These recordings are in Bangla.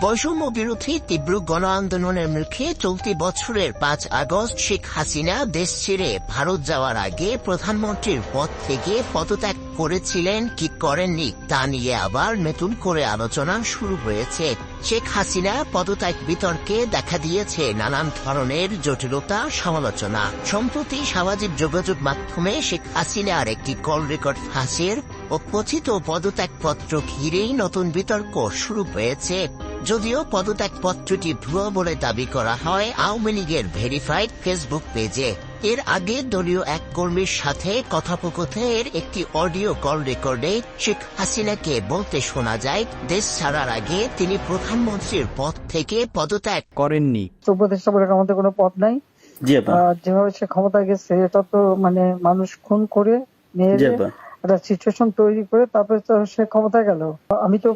বৈষম্য বিরোধী তীব্র গণ আন্দোলনের মুখে চলতি বছরের 5 আগস্ট শেখ হাসিনা দেশ ছেড়ে ভারত যাওয়ার আগে প্রধানমন্ত্রীর পদ থেকে পদত্যাগ করেছিলেন কি করেননি তা নিয়ে আবার নতুন করে আলোচনা শুরু হয়েছে। শেখ হাসিনা পদত্যাগ বিতর্কে দেখা দিয়েছে নানান ধরনের জটিলতা, সমালোচনা। সম্প্রতি সামাজিক যোগাযোগ মাধ্যমে শেখ হাসিনার একটি কল রেকর্ড ফাঁসের ও কথিত পদত্যাগপত্র ঘিরেই নতুন বিতর্ক শুরু হয়েছে। যদিও পদত্যাগপত্রটি ভুয়া বলে দাবি করা হয় আওয়ামী লীগের ভেরিফাইড ফেসবুক পেজে। এর আগে দলীয় এক কর্মীর সাথে কথোপকথনের একটি অডিও কল রেকর্ডে শেখ হাসিনাকে বলতে শোনা যায় দেশ ছাড়ার আগে তিনি প্রধানমন্ত্রীর পদ থেকে পদত্যাগ করেননি। উপদেষ্টা বলে আমাদের কোনো পদ নাই, যেভাবে সে ক্ষমতায় গেছে এটা তো মানুষ খুন করে মেরে একটা সিচুয়েশন তৈরি করে তারপরে তো সে ক্ষমতায় গেল। আমি তো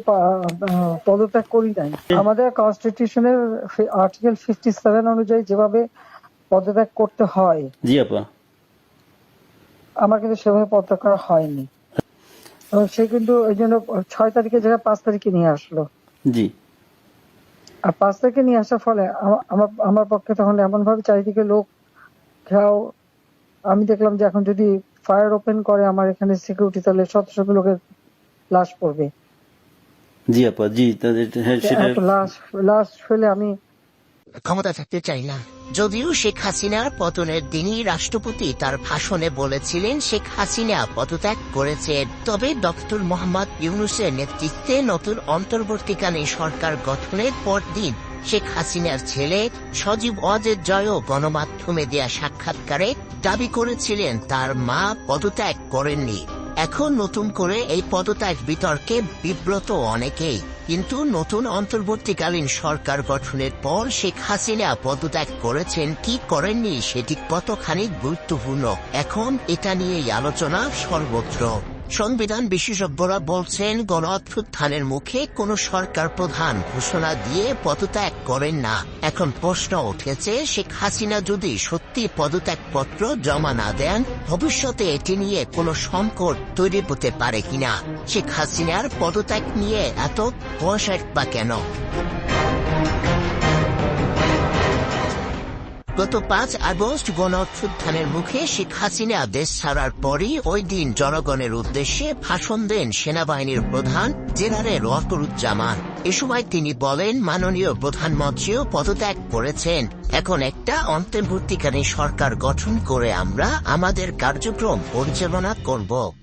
পদত্যাগ করি নাই। আমাদের কনস্টিটিউশনের আর্টিকেল 57 অনুযায়ী যেভাবে পদত্যাগ করতে হয় আমার কিন্তু সেভাবে পদত্যাগ করা হয়নি। সে কিন্তু ওই জন্য 6 তারিখের জায়গায় 5 তারিখে নিয়ে আসলো। আর 5 তারিখে নিয়ে আসার ফলে আমার পক্ষে তখন এমন ভাবে চারিদিকে লোক ঘেরাও, আমি দেখলাম যে এখন যদি ফায়ার ওপেন করে আমার এখানে সিকিউরিটি, তাহলে শত শত লোকের লাশ পড়বে। লাশ ফেলে আমি ক্ষমতা থাকতে চাই না। যদিও শেখ হাসিনার পতনের দিনই রাষ্ট্রপতি তার ভাষণে বলেছিলেন শেখ হাসিনা পদত্যাগ করেছেন, তবে ডক্টর মোহাম্মদ ইউনূসের নেতৃত্বে নতুন অন্তর্বর্তীকালীন সরকার গঠনের পরদিন শেখ হাসিনার ছেলে সজীব ওয়াজেদ জয়ও গণমাধ্যমে দেয়া সাক্ষাৎকারে দাবি করেছিলেন তার মা পদত্যাগ করেননি। এখন নতুন করে এই পদত্যাগ বিতর্কে বিব্রত অনেকেই, কিন্তু নতুন অন্তর্বর্তীকালীন সরকার গঠনের পর শেখ হাসিনা পদত্যাগ করেছেন কি করেননি সেটি কতখানি গুরুত্বপূর্ণ, এখন এটা নিয়েই আলোচনা সর্বত্র। সংবিধান বিশেষজ্ঞরা বলছেন গণ অভ্যুত্থানের মুখে কোন সরকার প্রধান ঘোষণা দিয়ে পদত্যাগ করেন না। এখন প্রশ্ন উঠেছে শেখ হাসিনা যদি সত্যি পদত্যাগপত্র জমা না দেন ভবিষ্যতে এটি নিয়ে কোনো সংকট তৈরি হতে পারে কিনা। শেখ হাসিনার পদত্যাগ নিয়ে এত বয়স বা কেন? গত 5 আগস্ট গণ অভ্যুত্থানের মুখে শেখ হাসিনা দেশ ছাড়ার পরই ওই দিন জনগণের উদ্দেশ্যে ভাষণ দেন সেনাবাহিনীর প্রধান জেনারেল ওয়াকারুজ্জামান। এ সময় তিনি বলেন মাননীয় প্রধানমন্ত্রীও পদত্যাগ করেছেন, এখন একটা অন্তর্বর্তীকালীন সরকার গঠন করে আমরা আমাদের কার্যক্রম পরিচালনা করব।